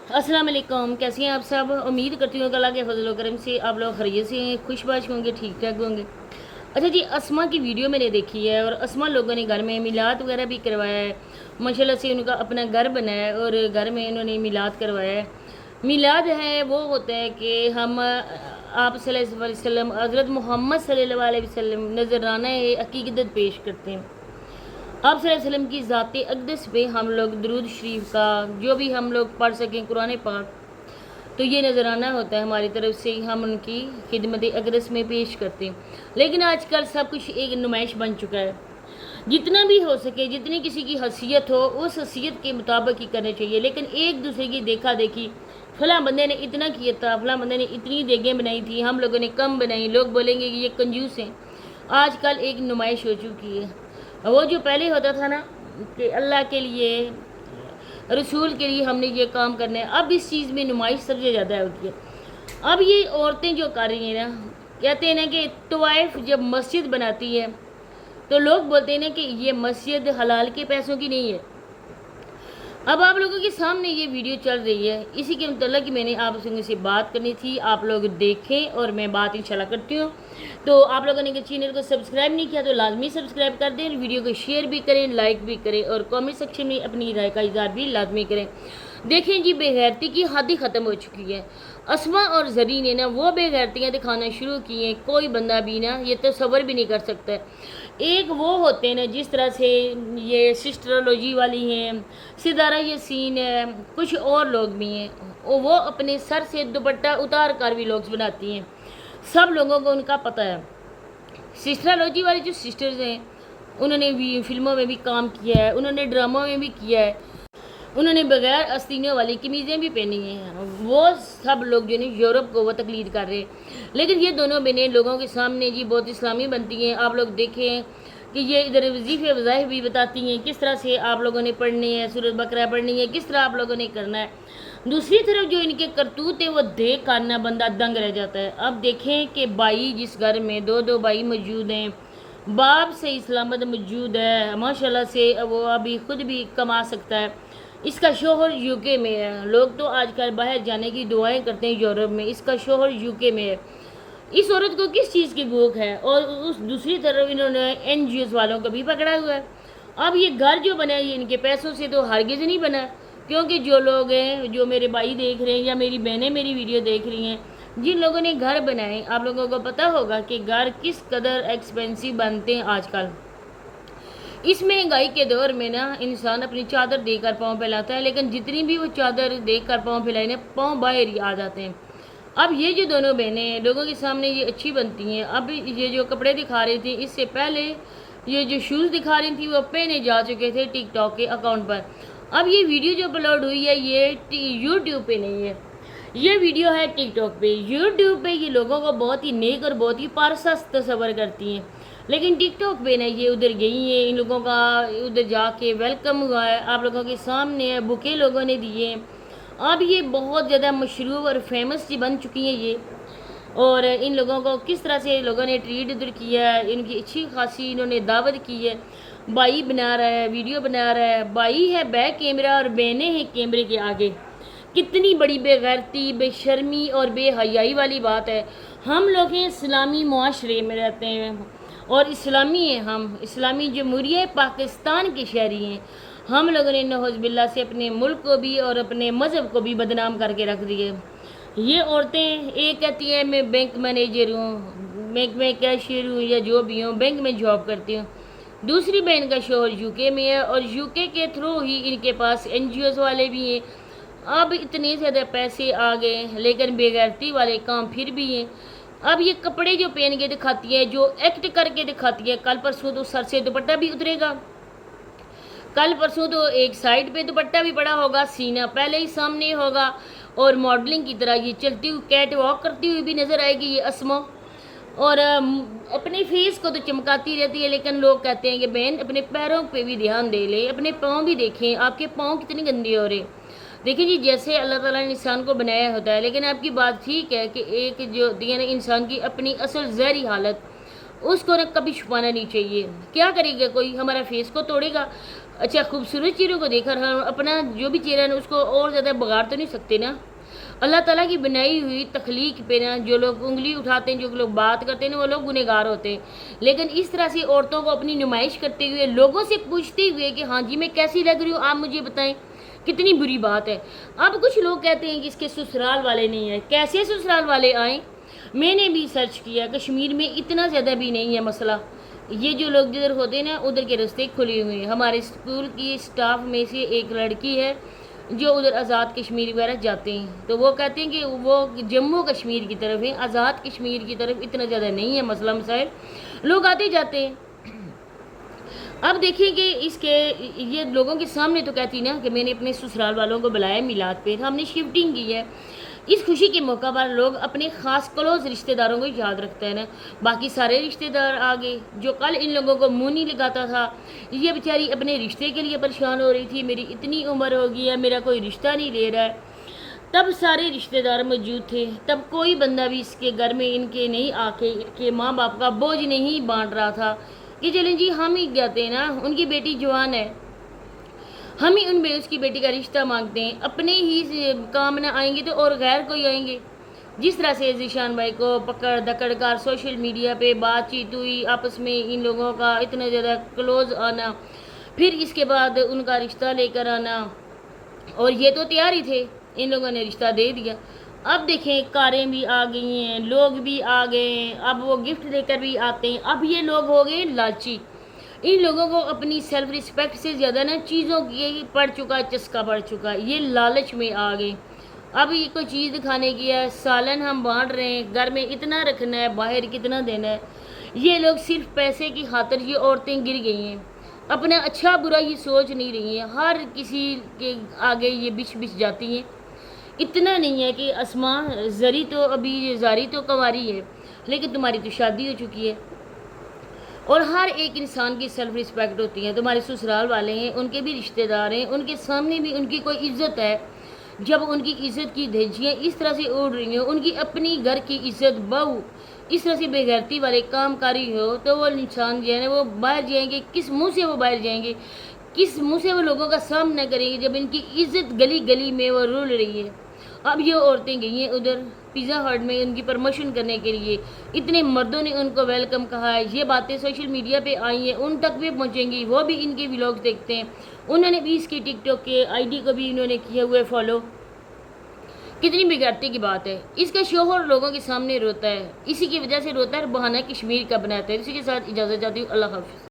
अस्सलाम वालेकुम। कैसे हैं आप सब? उम्मीद करती हूँ कि अल्लाह के फजल व करम से आप लोग खैरियत से हैं, खुशबाश होंगे, ठीक ठाक होंगे। अच्छा जी, अस्मा की वीडियो मैंने देखी है और अस्मा लोगों ने घर में मिलाद वगैरह भी करवाया है। माशाल्लाह से उनका अपना घर बना है और घर में इन्होंने मिलाद करवाया है। मिलाद है वो होता है कि हम आप सल्लल्लाहु अलैहि वसल्लम हज़रत मोहम्मद सल्लल्लाहु अलैहि वसल्लम नजराना अकीदत पेश करते हैं। आप सल्लल्लाहु अलैहि वसल्लम की ज़ात अक़दस पे हम लोग दरूद शरीफ का जो भी हम लोग पढ़ सकें कुरान पाक, तो ये नज़राना होता है हमारी तरफ से, हम उनकी खिदमत अक़दस में पेश करते हैं। लेकिन आजकल सब कुछ एक नुमाइश बन चुका है। जितना भी हो सके, जितनी किसी की हैसियत हो उस हैसियत के मुताबिक ही करने चाहिए। लेकिन एक दूसरे की देखा देखी, फलां बंदे ने इतना किया था, फलां बंदे ने इतनी देगें बनाई थी, हम लोगों ने कम बनाई, लोग बोलेंगे कि ये कंजूस हैं। आजकल एक नुमाइश हो चुकी है। वो जो पहले होता था ना कि अल्लाह के लिए, रसूल के लिए हमने ये काम करना है, अब इस चीज़ में नुमाइश सबसे ज़्यादा होती है। अब ये औरतें जो कर रही हैं ना, कहते हैं ना कि तवाइफ जब मस्जिद बनाती है तो लोग बोलते हैं ना कि ये मस्जिद हलाल के पैसों की नहीं है। अब आप लोगों के सामने ये वीडियो चल रही है, इसी के मतलब कि मैंने आप लोगों से बात करनी थी, आप लोग देखें और मैं बात इंशाल्लाह करती हूँ। तो आप लोगों ने चैनल को सब्सक्राइब नहीं किया तो लाजमी सब्सक्राइब कर दें, वीडियो को शेयर भी करें, लाइक भी करें और कमेंट सेक्शन में अपनी राय का इज़हार भी लाजमी करें। देखें जी, बेगैरती की हद ही ख़त्म हो चुकी है। अस्मा और जरी ने ना वो बेगैरतियाँ दिखाना शुरू की हैं, कोई बंदा भी ना ये तसव्वुर भी नहीं कर सकता। एक वो होते हैं ना, जिस तरह से ये सिस्टरोलॉजी वाली हैं, सितारा यासीन है, कुछ और लोग भी हैं, और वो अपने सर से दुपट्टा उतार कर भी लोग बनाती हैं। सब लोगों को उनका पता है। सिस्टरोलॉजी वाली जो सिस्टर्स हैं उन्होंने भी फिल्मों में भी काम किया है, उन्होंने ड्रामों में भी किया है, उन्होंने बगैर आस्तीनों वाली कमीज़ें भी पहनी हैं। वो सब लोग जो है यूरोप को वो तकलीद कर रहे हैं। लेकिन ये दोनों बहनें लोगों के सामने जी बहुत इस्लामी बनती हैं। आप लोग देखें कि ये इधर वजीफ़े वज़ाइफ भी बताती हैं, किस तरह से आप लोगों ने पढ़नी है, सूरत बकरा पढ़नी है, किस तरह आप लोगों ने करना है। दूसरी तरफ जो इनके करतूत है वो देख कर ना बंदा दंग रह जाता है। अब देखें कि भाई जिस घर में दो दो भाई मौजूद हैं, बाप से इस्लामत मौजूद है, माशाल्लाह से वो अभी ख़ुद भी कमा सकता है, इसका शोहर यूके में है। लोग तो आजकल बाहर जाने की दुआएं करते हैं यूरोप में, इसका शोहर यूके में है। इस औरत को किस चीज़ की भूख है? और उस दूसरी तरफ इन्होंने एनजीओ वालों को भी पकड़ा हुआ है। अब ये घर जो बना है ये इनके पैसों से तो हरगिज़ नहीं बना, क्योंकि जो लोग हैं, जो मेरे भाई देख रहे हैं या मेरी बहनें मेरी वीडियो देख रही हैं, जिन लोगों ने घर बनाए, आप लोगों को पता होगा कि घर किस कदर एक्सपेंसिव बनते हैं आजकल। इस महंगाई के दौर में ना इंसान अपनी चादर देकर पाँव फैलाता है, लेकिन जितनी भी वो चादर देकर पाँव फैलाए ना, पाँव बाहर ही आ जाते हैं। अब ये जो दोनों बहनें लोगों के सामने ये अच्छी बनती हैं। अब ये जो कपड़े दिखा रही थी, इससे पहले ये जो शूज़ दिखा रही थी वो पहने जा चुके थे टिकटॉक के अकाउंट पर। अब ये वीडियो जो अपलोड हुई है ये यूट्यूब पे नहीं है, ये वीडियो है टिकटॉक पे। यूट्यूब पे ये लोगों को बहुत ही नेक और बहुत ही पारसा तस्वर करती हैं, लेकिन टिकटॉक पे ना ये उधर गई है, इन लोगों का उधर जाके वेलकम हुआ है, आप लोगों के सामने है, बुके लोगों ने दिए हैं। अब ये बहुत ज़्यादा मशहूर और फेमस सी बन चुकी हैं ये, और इन लोगों को किस तरह से लोगों ने ट्रीट इधर किया है, इनकी अच्छी खासी इन्होंने दावत की है। भाई बना रहा है, वीडियो बना रहा है, भाई है बैक कैमरा और बहनें हैं कैमरे के आगे। कितनी बड़ी बेगैरती, बेशर्मी और बेहयाई वाली बात है। हम लोग हैं इस्लामी मुआशरे में रहते हैं और इस्लामी हैं, हम इस्लामी जमहूरिया पाकिस्तान के शहरी हैं। हम लोगों ने नौज़बिल्ला से अपने मुल्क को भी और अपने मज़हब को भी बदनाम करके रख दिए। ये औरतें एक कहती हैं मैं बैंक मैनेजर हूँ, बैंक में कैशियर हूँ या जो भी हूँ, बैंक में जॉब करती हूँ। दूसरी बहन का शोहर यूके में है और यूके के थ्रू ही इनके पास एनजीओ वाले भी हैं। अब इतने ज़्यादा पैसे आ गए, लेकिन बेगैरती वाले काम फिर भी हैं। अब ये कपड़े जो पहन के दिखाती है, जो एक्ट करके दिखाती है, कल परसों तो सर से दुपट्टा भी उतरेगा, कल परसों तो एक साइड पे दुपट्टा भी पड़ा होगा, सीना पहले ही सामने होगा, और मॉडलिंग की तरह ये चलती हुई कैट वॉक करती हुई भी नज़र आएगी ये अस्मा। और अपने फेस को तो चमकाती रहती है, लेकिन लोग कहते हैं कि बहन अपने पैरों पे भी ध्यान दे ले, अपने पाँव भी देखें, आपके पाँव कितने गंदे हो रहे। देखिए जी, जैसे अल्लाह ताला ने इंसान को बनाया होता है, लेकिन आपकी बात ठीक है कि एक जो दिया ना इंसान की अपनी असल ज़हरी हालत, اس کو نا کبھی چھپانا نہیں چاہیے. کیا کرے گا کوئی؟ ہمارا فیس کو توڑے گا. اچھا خوبصورت چہروں کو دیکھ کر ہم اپنا جو بھی چہرہ ہے اس کو اور زیادہ بگاڑ تو نہیں سکتے نا. اللہ تعالیٰ کی بنائی ہوئی تخلیق پہ نا جو لوگ انگلی اٹھاتے ہیں، جو لوگ بات کرتے ہیں نا، وہ لوگ گنہگار ہوتے ہیں. لیکن اس طرح سے عورتوں کو اپنی نمائش کرتے ہوئے، لوگوں سے پوچھتے ہوئے کہ ہاں جی میں کیسی لگ رہی ہوں آپ مجھے بتائیں، کتنی بری بات ہے. اب کچھ لوگ کہتے ہیں کہ اس کے سسرال والے نہیں ہیں. کیسے سسرال والے آئیں؟ میں نے بھی سرچ کیا، کشمیر میں اتنا زیادہ بھی نہیں ہے مسئلہ. یہ جو لوگ جدھر ہوتے ہیں نا ادھر کے رستے کھلے ہوئے ہیں. ہمارے اسکول کی اسٹاف میں سے ایک لڑکی ہے جو ادھر آزاد کشمیر وغیرہ جاتے ہیں، تو وہ کہتے ہیں کہ وہ جموں کشمیر کی طرف ہیں، آزاد کشمیر کی طرف اتنا زیادہ نہیں ہے مسئلہ مسائل، لوگ آتے جاتے ہیں. اب دیکھیں کہ اس کے یہ لوگوں کے سامنے تو کہتی نا کہ میں نے اپنے سسرال والوں کو بلایا میلاد پہ، ہم نے شفٹنگ کی ہے. اس خوشی کے موقع پر لوگ اپنے خاص کلوز رشتہ داروں کو یاد رکھتا ہے نا. باقی سارے رشتہ دار آگے جو کل ان لوگوں کو منہ نہیں لگاتا تھا، یہ بیچاری اپنے رشتے کے لیے پریشان ہو رہی تھی، میری اتنی عمر ہو گئی ہے میرا کوئی رشتہ نہیں لے رہا ہے. تب سارے رشتہ دار موجود تھے، تب کوئی بندہ بھی اس کے گھر میں ان کے نہیں آ کے ان کے ماں باپ کا بوجھ نہیں بانٹ رہا تھا کہ چلیں جی ہم ہی جاتے ہیں نا، ان کی بیٹی جوان ہے، ہم ہی اس کی بیٹی کا رشتہ مانگتے ہیں. اپنے ہی کام نہ آئیں گے تو اور غیر کوئی آئیں گے. جس طرح سے ذیشان بھائی کو پکڑ دکڑ کر سوشل میڈیا پہ بات چیت ہوئی، آپس میں ان لوگوں کا اتنا زیادہ کلوز آنا، پھر اس کے بعد ان کا رشتہ لے کر آنا، اور یہ تو تیار ہی تھے، ان لوگوں نے رشتہ دے دیا. اب دیکھیں کاریں بھی آ گئی ہیں، لوگ بھی آ گئے ہیں، اب وہ گفٹ لے کر بھی آتے ہیں. اب یہ لوگ ہو گئے لالچی. ان لوگوں کو اپنی سیلف رسپیکٹ سے زیادہ نا چیزوں کی پڑ چکا، چسکا پڑ چکا، یہ لالچ میں آ گئے. اب یہ کوئی چیز دکھانے کی ہے، سالن ہم بانٹ رہے ہیں، گھر میں اتنا رکھنا ہے، باہر کتنا دینا ہے. یہ لوگ صرف پیسے کی خاطر یہ عورتیں گر گئی ہیں، اپنا اچھا برا یہ سوچ نہیں رہی ہیں، ہر کسی کے آگے یہ بچ جاتی ہیں. اتنا نہیں ہے کہ اسما زری تو ابھی زاری تو کنواری ہے، لیکن تمہاری تو شادی ہو چکی ہے. اور ہر ایک انسان کی سیلف رسپیکٹ ہوتی ہے. تمہارے سسرال والے ہیں، ان کے بھی رشتہ دار ہیں، ان کے سامنے بھی ان کی کوئی عزت ہے. جب ان کی عزت کی دھجیاں اس طرح سے اڑ رہی ہیں، ان کی اپنی گھر کی عزت بہو اس طرح سے بے غیرتی والے کام کاری ہو، تو وہ انسان جو ہے نا وہ باہر جائیں گے، کس منہ سے وہ باہر جائیں گے، کس منہ سے وہ لوگوں کا سامنا کریں گے جب ان کی عزت گلی گلی میں وہ رول رہی ہے. اب یہ عورتیں گئی ہیں ادھر پیزا ہٹ میں ان کی پروموشن کرنے کے لیے، اتنے مردوں نے ان کو ویلکم کہا ہے. یہ باتیں سوشل میڈیا پہ آئی ہیں، ان تک بھی پہنچیں گی، وہ بھی ان کے ولاگ دیکھتے ہیں. انہوں نے بھی اس کی ٹک ٹاک کے آئی ڈی کو بھی انہوں نے کیا ہوئے فالو. کتنی بگڑتی کی بات ہے. اس کا شوہر لوگوں کے سامنے روتا ہے، اسی کی وجہ سے روتا ہے، بہانہ کشمیر کا بناتا ہے. اسی کے ساتھ اجازت چاہتی ہوں، اللہ حافظ.